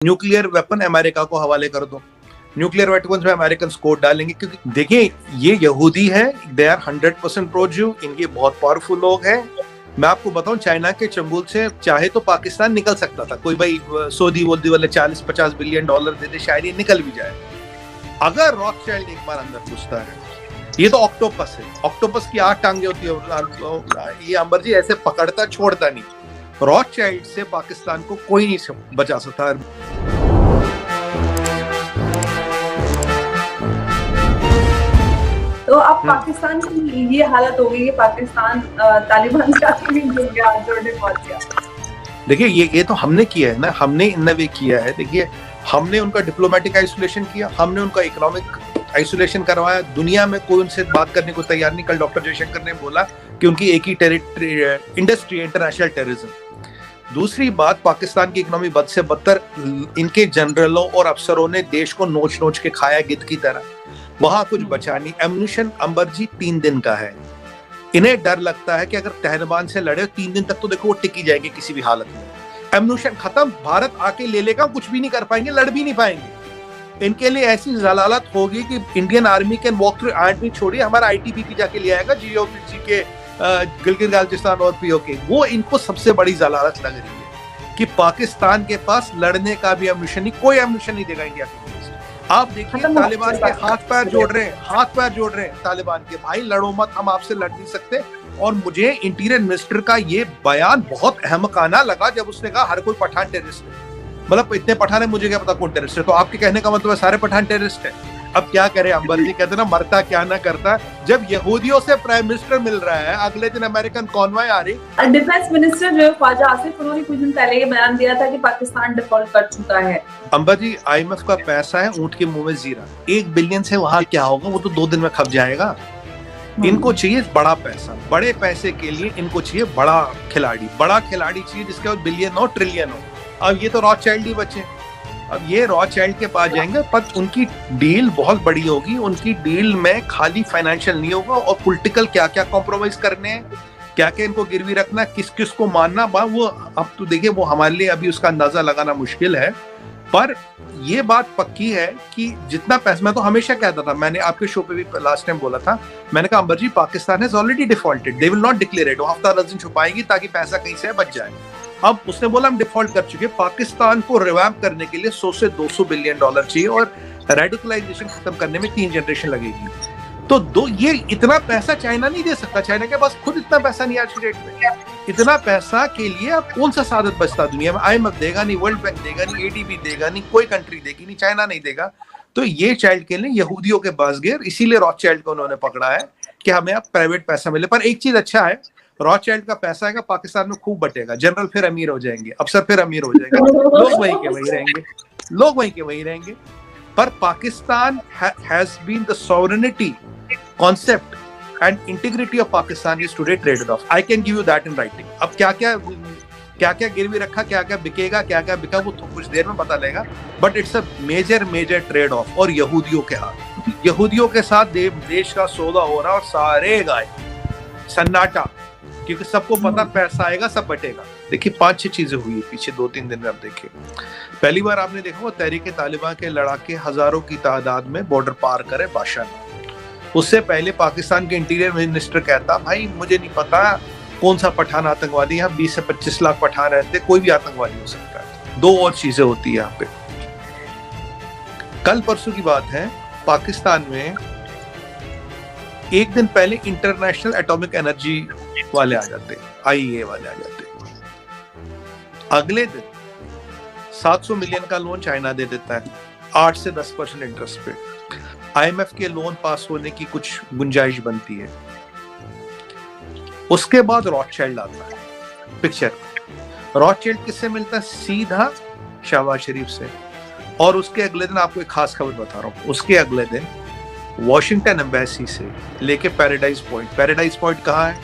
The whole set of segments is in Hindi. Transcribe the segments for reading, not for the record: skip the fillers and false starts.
न्यूक्लियर वेपन अमेरिका को हवाले कर दो, न्यूक्लियर वेपन्स में अमेरिकन कोड डालेंगे, क्योंकि देखिए ये यहूदी है, दे आर 100% प्रो ज्यू, इनके बहुत पावरफुल लोग हैं। मैं आपको बताऊं, चाइना के चंगुल से चाहे तो पाकिस्तान निकल सकता था, कोई भाई सऊदी वोदी वाले 40-50 बिलियन डॉलर दे दे, शायद ये निकल भी जाए। अगर रॉथशाइल्ड एक बार अंदर घुसता है, ये तो ऑक्टोपस है, ऑक्टोपस की 8 टांगे होती है, ये अंबर जी ऐसे पकड़ता छोड़ता नहीं। रॉथशाइल्ड से पाकिस्तान को कोई नहीं बचा सकता। तो अब पाकिस्तान की ये हालत हो गई कि पाकिस्तान तालिबान का जोड़ने पहुंच गया। देखिए ये तो हमने किया है ना, हमने इनवे किया है। देखिए हमने उनका डिप्लोमेटिक आइसोलेशन किया, हमने उनका इकोनॉमिक आइसोलेशन करवाया, दुनिया में कोई उनसे बात करने को तैयार नहीं। कल डॉक्टर जयशंकर ने बोला कि उनकी एक ही इंडस्ट्री इंटरनेशनल टेररिज्म। दूसरी बात, पाकिस्तान की इकोनॉमी बद से बदतर, इनके जनरलों और अफसरों ने देश को नोच नोच के खाया गिद्ध की तरह, वहां कुछ बचा नहीं। एम्युनिशन अंबर जी 3 दिन का है, इन्हें डर लगता है कि अगर तहरीबान से लड़े 3 दिन तक तो देखो वो टिकी जाएगी किसी भी हालत में। एम्युनिशन खत्म, भारत आके ले लेगा, कुछ भी नहीं कर पाएंगे, लड़ भी नहीं पाएंगे। इनके लिए ऐसी जलालत होगी कि Indian army can walk through army, छोड़िए हमारा आईटीबीपी जाके ले आएगा, जीओपी के गिलगित बाल्टिस्तान और पीओके। वो इनको सबसे बड़ी जलालत लग रही है कि पाकिस्तान के पास लड़ने का भी एम्युनिशन नहीं, कोई एम्युनिशन नहीं देगा इंडिया के। आप देखिए तालिबान के हाथ पैर जोड़ रहे हैं तालिबान के, भाई लड़ो मत, हम आपसे लड़ नहीं सकते। और मुझे इंटीरियर मिनिस्टर का ये बयान बहुत अहमकाना लगा जब उसने कहा हर कोई पठान टेररिस्ट है। मतलब इतने पठान है, मुझे क्या पता कौन टेररिस्ट है, तो आपके कहने का मतलब है सारे पठान टेररिस्ट है। अब क्या करे, अंबर जी कहते ना मरता क्या ना करता। जब यहूदियों से प्राइम मिनिस्टर मिल रहा है, अगले दिन अमेरिकन कॉन्वॉय आ रही। डिफेंस मिनिस्टर जो ख्वाजा आसिफ, उन्होंने कुछ दिन पहले ये बयान दिया था कि पाकिस्तान डिफॉल्ट कर चुका है। अंबर जी IMF का पैसा है ऊंट के मुंह में जीरा, 1 बिलियन से वहां क्या होगा, वो तो 2 दिन में खप जाएगा। इनको चाहिए बड़ा पैसा, बड़े पैसे के लिए इनको चाहिए बड़ा खिलाड़ी चाहिए जिसके पास बिलियन हो ट्रिलियन हो। अब ये तो रॉथशाइल्ड ही बचे, अब ये रॉथशाइल्ड के पास जाएंगे, पर उनकी डील बहुत बड़ी होगी। उनकी डील में खाली फाइनेंशियल नहीं होगा, और पॉलिटिकल क्या क्या कॉम्प्रोमाइज करने हैं, क्या क्या इनको गिरवी रखना, किस किस को मानना, वो अब तो देखिए वो हमारे लिए अभी उसका अंदाजा लगाना मुश्किल है। पर ये बात पक्की है कि जितना पैसा, मैं तो हमेशा कहता था, मैंने आपके शो पे भी लास्ट टाइम बोला था, मैंने कहा Ambar ji Pakistan has already defaulted, they will not declare it, वो हफ्ता 10 दिन छुपाएंगी ताकि पैसा कहीं से बच जाए। अब उसने बोला हम डिफॉल्ट कर चुके, पाकिस्तान को रिवैम्प करने के लिए 100 से 200 बिलियन डॉलर चाहिए, और रेडिकलाइजेशन खत्म करने में 3 जनरेशन लगेगी। तो ये इतना पैसा चाइना नहीं दे सकता, चाइना के पास खुद इतना पैसा नहीं आज की डेट में। इतना पैसा के लिए अब कौन सा साधन बचता दुनिया में? IMF देगा नहीं, वर्ल्ड बैंक देगा नहीं, ADB देगा नहीं, कोई कंट्री देगी नहीं, चाइना नहीं देगा। तो ये चाइल्ड के लिए यहूदियों के पास गिर, इसीलिए रॉथशाइल्ड को उन्होंने पकड़ा है कि हमें अब प्राइवेट पैसा मिले। पर एक चीज अच्छा है, रॉथशाइल्ड का पैसा है पाकिस्तान में खूब बटेगा, जनरल फिर अमीर हो जाएंगे, अफसर फिर अमीर हो जाएंगे, लोग वहीं के वहीं रहेंगे। पर Pakistan has been the sovereignty concept and integrity of Pakistan is today traded off. I can give you that in writing. अब क्या क्या गिरवी रखा, क्या क्या बिकेगा, क्या क्या बिका, वो तो कुछ देर में पता लगेगा। But it's a major trade off, और यहूदियों के हाथ, यहूदियों के साथ देश का सौदा हो रहा, और सारे गाय सन्नाटा, क्योंकि सबको पता पैसा आएगा सब बटेगा। देखिए 5-6 चीजें हुई है पीछे 2-3 दिन में। अब देखिए पहली बार आपने देखा वो तहरीक तालिबान के लड़ाके हजारों की तादाद में बॉर्डर पार करे बादशाह। उससे पहले पाकिस्तान के इंटीरियर मिनिस्टर कहता भाई मुझे नहीं पता कौन सा पठान आतंकवादी, यहाँ 20 से 25 लाख पठान रहते, कोई भी आतंकवादी हो सकता है। 2 और चीजें होती है यहाँ पे। कल परसों की बात है, पाकिस्तान में एक दिन पहले इंटरनेशनल एटॉमिक एनर्जी वाले आ जाते, IAEA वाले आ जाते। अगले दिन 700 मिलियन का लोन चाइना दे देता है, 8 से 10% इंटरेस्ट पे। IMF के लोन पास होने की कुछ गुंजाइश बनती है। उसके बाद रॉथशाइल्ड आता है पिक्चर। रॉथशाइल्ड किससे मिलता है? सीधा शहबाज शरीफ से। और उसके अगले दिन आपको एक खास खबर बता रहा हूं, उसके अगले दिन वॉशिंगटन एम्बेसी से लेके पैराडाइज पॉइंट कहाँ है?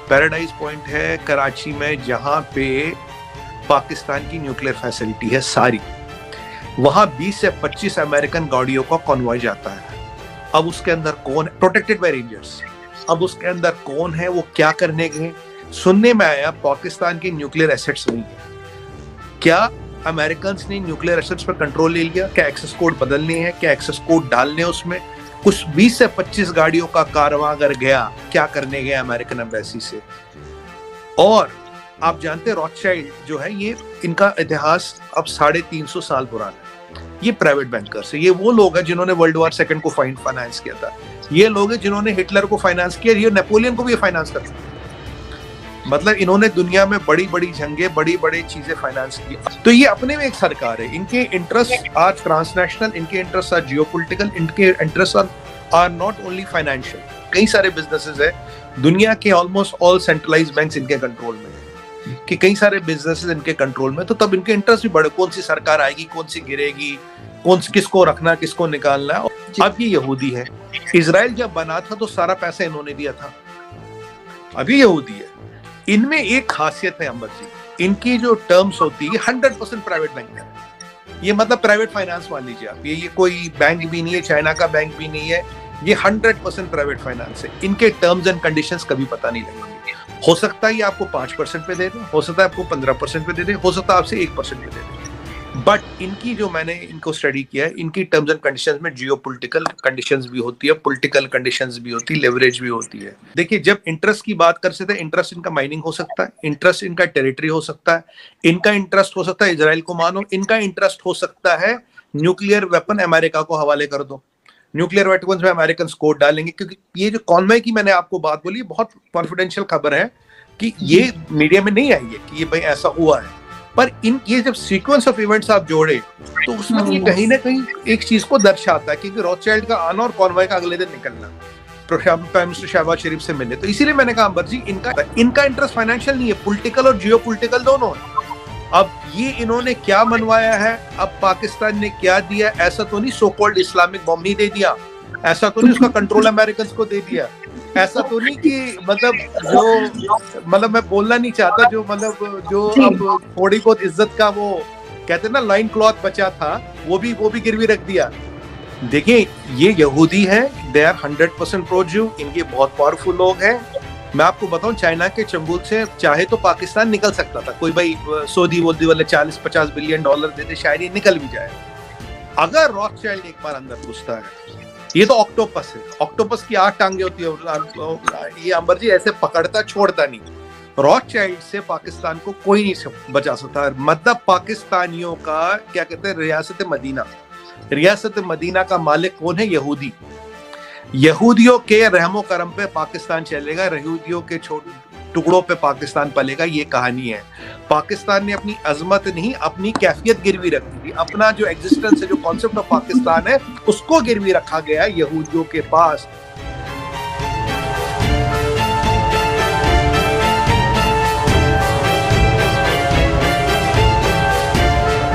पैराडाइज पॉइंट है कराची में, जहां पे पाकिस्तान की न्यूक्लियर फैसिलिटी है सारी। वहां 20 से 25 अमेरिकन गाड़ियों का कॉन्वॉय जाता है। अब उसके अंदर कौन है? Protected by rangers. अब उसके अंदर कौन है, वो क्या करने गए? सुनने में आया पाकिस्तान की न्यूक्लियर एसेट्स नहीं है। क्या अमेरिकन ने न्यूक्लियर एसेट्स पर कंट्रोल ले लिया? क्या एक्सेस कोड बदलने हैं? क्या एक्सेस कोड डालने हैं उसमें? कुछ 20 से 25 गाड़ियों का कारवां अगर गया, क्या करने गया अमेरिकन एम्बेसी से? और आप जानते हैं रॉथशाइल्ड जो है, ये इनका इतिहास अब 350 साल पुराना है। ये प्राइवेट बैंकर्स है, ये वो लोग हैं जिन्होंने वर्ल्ड वॉर सेकंड को फाइनेंस किया था, ये लोग हैं जिन्होंने हिटलर को फाइनेंस किया, ये नेपोलियन को भी फाइनेंस कर चुके। मतलब इन्होंने दुनिया में बड़ी बड़ी जंगें, बड़ी बड़ी चीजें फाइनेंस की। तो ये अपने में एक सरकार है, इनके इंटरेस्ट आर ट्रांसनेशनल, इनके इंटरेस्ट आर जियोपॉलिटिकल, इनके interest are not only financial. कई सारे बिजनेसेस है दुनिया के, ऑलमोस्ट ऑल सेंट्रलाइज्ड बैंक्स इनके कंट्रोल में है, कि कई सारे बिजनेसेस इनके कंट्रोल में, तो तब इनके इंटरेस्ट भी बड़े, कौन सी सरकार आएगी, कौन सी गिरेगी, किसको रखना, किसको निकालना है। अब ये यहूदी है, इजराइल जब बना था तो सारा पैसा इन्होंने दिया था, अभी यहूदी है। इनमें एक खासियत है अंबर जी, इनकी जो टर्म्स होती है 100% प्राइवेट बैंक है। ये मतलब प्राइवेट फाइनेंस मान लीजिए आप, ये कोई बैंक भी नहीं है, चाइना का बैंक भी नहीं है, ये 100% प्राइवेट फाइनेंस है। इनके टर्म्स एंड कंडीशंस कभी पता नहीं लगेंगे। हो सकता है ये आपको 5% पे दे दे, हो सकता है आपको 15% पे दे दे, हो सकता है आपसे 1% पे दे दे, बट इनकी जो मैंने इनको स्टडी किया है, इनकी टर्म्स एंड कंडीशंस में जियोपॉलिटिकल कंडीशंस भी होती है, पॉलिटिकल कंडीशंस भी होती है, लेवरेज भी होती है। देखिए जब इंटरेस्ट की बात कर सकते हैं, इंटरेस्ट इनका माइनिंग हो सकता है, इंटरेस्ट इनका टेरिटरी हो सकता है, इनका इंटरेस्ट हो सकता है इजराइल को मानो, इनका इंटरेस्ट हो सकता है न्यूक्लियर वेपन अमेरिका को हवाले कर दो, न्यूक्लियर वेपन्स में अमेरिकन कोड डालेंगे। क्योंकि ये जो कॉन्वे की मैंने आपको बात बोली, बहुत कॉन्फिडेंशियल खबर है कि ये मीडिया में नहीं आई है कि ये भाई ऐसा हुआ है, पर ये जब सीक्वेंस ऑफ इवेंट्स आप जोड़े तो उसमें ये कहीं ना कहीं एक चीज को दर्शाता है, क्योंकि रॉथशाइल्ड का आना और कॉन्वॉय का अगले दिन निकलना, प्राइम मिनिस्टर शहबाज शरीफ से मिले, तो इसीलिए मैंने कहा अंबर जी इनका इंटरेस्ट फाइनेंशियल नहीं है, पॉलिटिकल और जियोपॉलिटिकल दोनों है। अब ये इन्होंने क्या मनवाया है, अब पाकिस्तान ने क्या दिया, ऐसा तो नहीं सो कॉल्ड इस्लामिक बॉम्ब नहीं दे दिया, ऐसा तो नहीं उसका कंट्रोल अमेरिकन को दे दिया, ऐसा तो नहीं कि मतलब जो मतलब मैं बोलना नहीं चाहता, जो मतलब जो अब थोड़ी बहुत इज्जत का वो कहते हैं ना लाइन क्लॉथ बचा था, वो भी गिरवी रख दिया। देखिए ये यहूदी है, दे आर 100% प्रो ज्यू, इनके बहुत पावरफुल लोग हैं। मैं आपको बताऊं चाइना के चंगुल से चाहे तो पाकिस्तान निकल सकता था, कोई भाई सऊदी वोदी वाले 40-50 बिलियन डॉलर देते शायद ये निकल भी जाए, अगर रॉथशाइल्ड एक बार अंदर घुसता है। ये तो ऑक्टोपस है, ऑक्टोपस की 8 टांगे होती है, ये अंबर जी ऐसे पकड़ता छोड़ता नहीं। रॉथशाइल्ड से पाकिस्तान को कोई नहीं बचा सकता। मतलब पाकिस्तानियों का क्या कहते हैं, रियासत मदीना का मालिक कौन है? यहूदी। यहूदियों के रहमो करम पे पाकिस्तान चलेगा, यहूदियों के छोटे टुकड़ों पे पाकिस्तान पलेगा, ये कहानी है। पाकिस्तान ने अपनी अजमत नहीं, अपनी कैफियत गिरवी रखी थी, अपना जो एग्जिस्टेंस है, जो कॉन्सेप्ट ऑफ पाकिस्तान है, उसको गिरवी रखा गया यहूदियों के पास।